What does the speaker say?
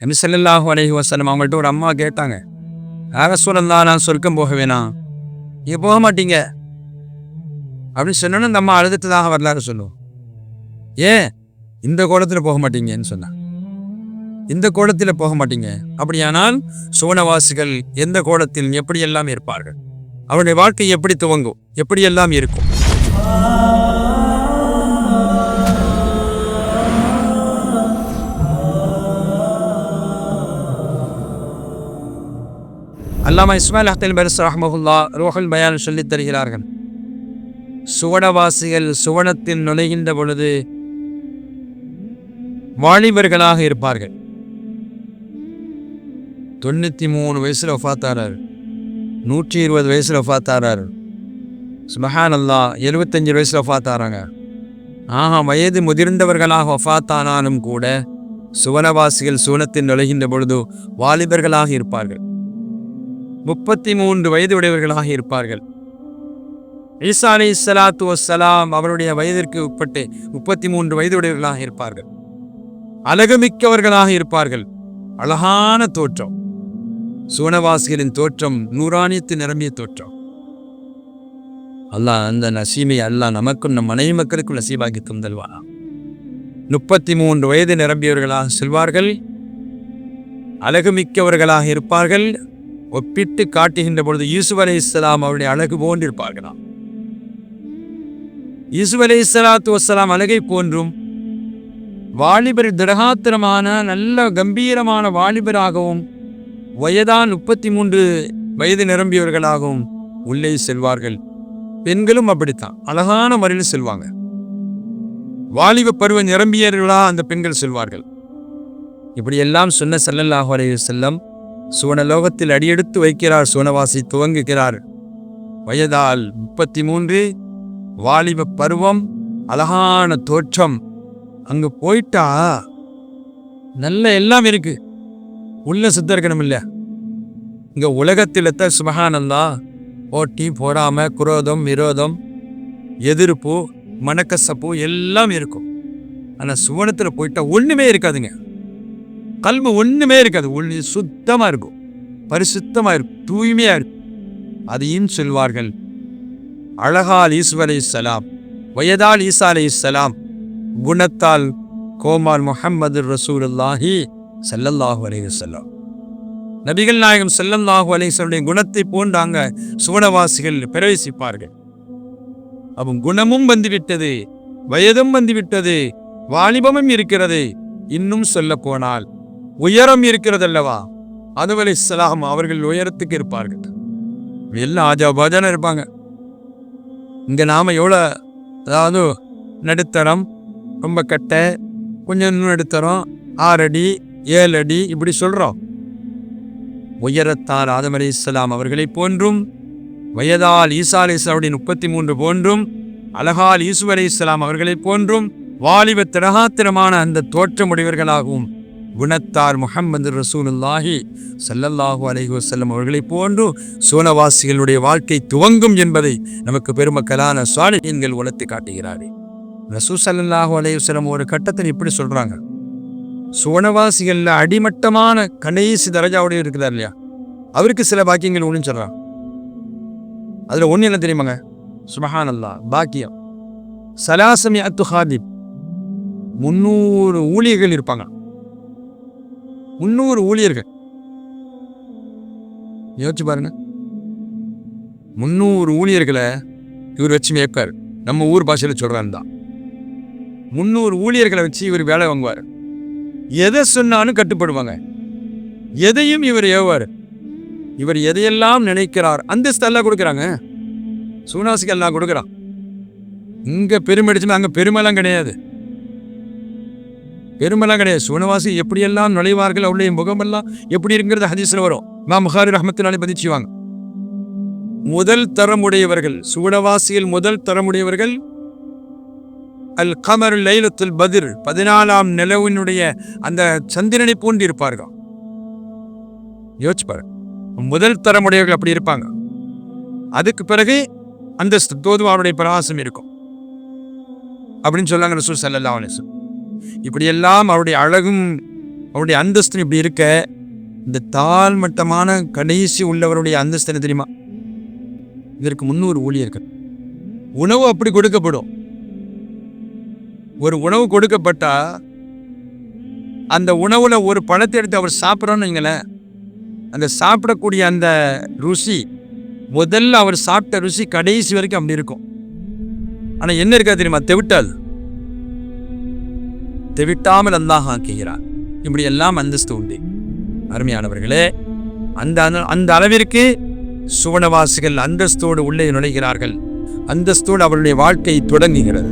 நபி ஸல்லல்லாஹு அலைஹி வஸல்லம் அவங்கள்ட்ட ஒரு அம்மா கேட்டாங்க, யா ரசூலல்லாஹ், நான் சொர்க்கம் போக வேணாம், நீங்க போக மாட்டீங்க அப்படின்னு சொன்னோன்னு இந்த அம்மா அழுதுட்டதாக வரலாறு சொல்லுவோம். ஏன் இந்த கோலத்தில் போக மாட்டீங்கன்னு சொன்னா, இந்த கோலத்தில் போக மாட்டீங்க அப்படியானால் சுவனவாசிகள் எந்த கோலத்தில் எப்படியெல்லாம் இருப்பார்கள், அவருடைய வாழ்க்கை எப்படி துவங்கும், எப்படியெல்லாம் இருக்கும்? அல்லாமா இஸ்மாயில் அஹ்தல் பரிஸ் ரஹ்மஹுல்லா ரூஹுல் பயான் சொல்லித் தருகிறார்கள், சுவனவாசிகள் சுவனத்தில் நுழைகின்ற பொழுது வாலிபர்களாக இருப்பார்கள். 93 வயசுல வஃபாத்தாரார், 120 வயசுல வஃபாத்தாரார், சுப்ஹானல்லாஹ் 75 வயசுல வஃபாத்தாராங்க. வயது முதிர்ந்தவர்களாக வஃபாத்தானாலும் கூட சுவனவாசிகள் சுவனத்தில் நுழைகின்ற பொழுது வாலிபர்களாக இருப்பார்கள். 33 வயது உடையவர்களாக இருப்பார்கள். ஈசா அலைஹிஸ்ஸலாத்து வஸ்ஸலாம் அவருடைய வயதிற்கு உட்பட்டு 33 வயது உடையவர்களாக இருப்பார்கள். அழகுமிக்கவர்களாக இருப்பார்கள். அழகான தோற்றம், சுவனவாசிகளின் தோற்றம் நூறானியத்து நிரம்பிய தோற்றம். அல்லாஹ் அந்த நசீமை அல்லாஹ் நமக்கும் நம் மனைவி மக்களுக்கும் நசீபாக்கி தந்தல்வானா. 33 வயது நிரம்பியவர்களாக செல்வார்கள், அழகுமிக்கவர்களாக இருப்பார்கள். ஒப்பிட்டு காட்டுகின்ற பொழுது யூசுப் அலைஹிஸ்ஸலாம் அவருடைய அழகு போன்று இருப்பார்களாம். யூசுப் அலைஹிஸ்ஸலாத்து வஸ்ஸலாம் அழகை போன்றும், வாலிபர் திடகாத்திரமான நல்ல கம்பீரமான வாலிபராகவும் வயதான் 33 வயது நிரம்பியவர்களாகவும் உள்ளே செல்வார்கள். பெண்களும் அப்படித்தான் அழகான முறையில் செல்வாங்க. வாலிப பருவ நிரம்பியவர்களா அந்த பெண்கள் செல்வார்கள். இப்படியெல்லாம் சொன்ன ஸல்லல்லாஹு அலைஹி வஸல்லம் சுவனலோகத்தில் அடியெடுத்து வைக்கிறார். சுவனவாசி துவங்குகிறார். வயதால் 33, வாலிப பருவம், அழகான தோற்றம். அங்க போயிட்டா நல்ல எல்லாம் இருக்கு, உள்ள சித்தர்க்கணும் இல்ல. இங்க உலகத்தில் சுப்ஹானல்லாஹ் போட்டி, பொறாமை, குரோதம், விரோதம், எதிர்ப்பு, மனக்கசப்பு எல்லாம் இருக்கும். ஆனா சுவனத்துல போயிட்டா ஒண்ணுமே இருக்காதுங்க. கல்வி ஒண்ணுமே இருக்காது, ஒண்ணு சுத்தமா இருக்கும், பரிசுத்தமா இருக்கும், தூய்மையா இருக்கும். அதையும் சொல்வார்கள். அழகால் யூசுப் அலைஹிஸ்ஸலாம், வயதால் ஈசா அலைஹிஸ்ஸலாம், குணத்தால் கோமால் முஹம்மது ரசூலுல்லாஹி ஸல்லல்லாஹு அலைஹி வஸல்லம், நபிகள் நாயகம் ஸல்லல்லாஹு அலைஹி வஸல்லம் குணத்தை போன்றாங்க சுவனவாசிகள் பிரவேசிப்பார்கள். அவன் குணமும் வந்துவிட்டது, வயதும் வந்துவிட்டது, வாலிபமும் இருக்கிறது. இன்னும் சொல்ல போனால் உயரம் இருக்கிறது அல்லவா. ஆதம் அலைஹிஸ்ஸலாம் அவர்கள் உயரத்துக்கு இருப்பார்கள். எல்லாம் ஆஜாபாஜான இருப்பாங்க. இங்க நாம எவ்வளோ, அதாவது நடுத்தரம், ரொம்ப கட்டை, கொஞ்சம் இன்னும் நடுத்தரம், 6 அடி 7 அடி இப்படி சொல்றோம். உயரத்தால் ஆதம் அலைஹிஸ்ஸலாம் அவர்களை போன்றும், வயதால் ஈசா அலைஹிஸ்ஸலாமுடைய 33 போன்றும், அழகால் யூசுப் அலைஹிஸ்ஸலாம் அவர்களை போன்றும், வாலிப திடகாத்திரமான அந்த தோற்றமுடையவர்களாகவும், குணத்தார் முஹம்மது ரசூலுல்லாஹி ஸல்லல்லாஹு அலைஹி வஸல்லம் அவர்களை போன்று சுவனவாசிகளுடைய வாழ்க்கை துவங்கும் என்பதை நமக்கு பெருமக்களான ஸாலிஹீன்கள் உணர்த்தி காட்டுகிறார்கள். ரசூல் ஸல்லல்லாஹு அலைஹி வஸல்லம் ஒரு கட்டத்தில் இப்படி சொல்றாங்க, சுவனவாசிகள்ல அடிமட்டமான கடைசி தரஜாவுடைய இருக்கிறார் இல்லையா, அவருக்கு சில பாக்கியங்கள் ஒன்றுன்னு சொல்றாங்க. அதுல ஒன்று என்ன தெரியுமாங்க? சுப்ஹானல்லாஹ், பாக்கியம். ஸலாஸமிஅத்து ஹாதிம், 300 ஊழியர்கள் இருப்பாங்க. 300 ஊழியர்கள், யோசிச்சு பாருங்க. 300 ஊழியர்களை இவர் வச்சு மேய்ப்பார். நம்ம ஊர் பாஷையில் சொல்றான் தான். 300 ஊழியர்களை வச்சு இவர் வேலை வாங்குவார். எதை சொன்னாலும் கட்டுப்படுவாங்க, எதையும் இவர் ஏவார். இவர் எதையெல்லாம் நினைக்கிறார் அந்தஸ்து எல்லாம் கொடுக்குறாங்க. சுவனவாசிக்கு எல்லாம் கொடுக்குறான். இங்க பெருமைடிச்சுன்னா அங்க பெருமைலாம் கிடையாது, பெருமைலாம் கிடையாது. சுவனவாசி எப்படியெல்லாம் நுழைவார்கள், அவருடைய முகமெல்லாம் எப்படி இருக்கிறது ஹதீஸ்ல வரும். இமாம் புகாரி ரஹ்மத்துல்லாஹி பதிச்சுவாங்க. முதல் தரமுடையவர்கள், சுவனவாசியில் முதல் தரமுடையவர்கள் அல் கமர் லைலத்துல் பத்ர், 14ஆம் நிலவினுடைய அந்த சந்திரனை போன்று இருப்பார்கள். யோசிச்சு பாருங்க, முதல் தரமுடையவர்கள் அப்படி இருப்பாங்க. அதுக்கு பிறகு அந்த தோதுவாருடைய பிரகாசம் இருக்கும் அப்படின்னு சொல்லாங்க ரசூல் ஸல்லல்லாஹு அலைஹி வஸல்லம். இப்படியெல்லாம் அவருடைய அழகும் அவருடைய அந்தஸ்து இப்படி இருக்க, இந்த தாழ்மட்டமான கடைசி உள்ளவருடைய அந்தஸ்து என்ன தெரியுமா? இதற்கு 300 ஊழியர்கள். உணவு அப்படி கொடுக்கப்படும். ஒரு உணவு கொடுக்கப்பட்டா அந்த உணவுல ஒரு பழத்தை எடுத்து அவர் சாப்பிட்றோன்னு வைங்களேன், அந்த சாப்பிடக்கூடிய அந்த ருசி, முதல்ல அவர் சாப்பிட்ட ருசி கடைசி வரைக்கும் அப்படி இருக்கும். ஆனா என்ன இருக்கா தெரியுமா? தெவிட்டாமல் அல்லாஹ் ஆக்குகிறார். இப்படி எல்லாம் அந்தஸ்து உண்டு. அருமையானவர்களே, அந்த அளவிற்கு சுவனவாசிகள் அந்தஸ்தோடு உள்ளே நுழைகிறார்கள். அந்தஸ்தோடு அவருடைய வாழ்க்கை தொடங்குகிறது.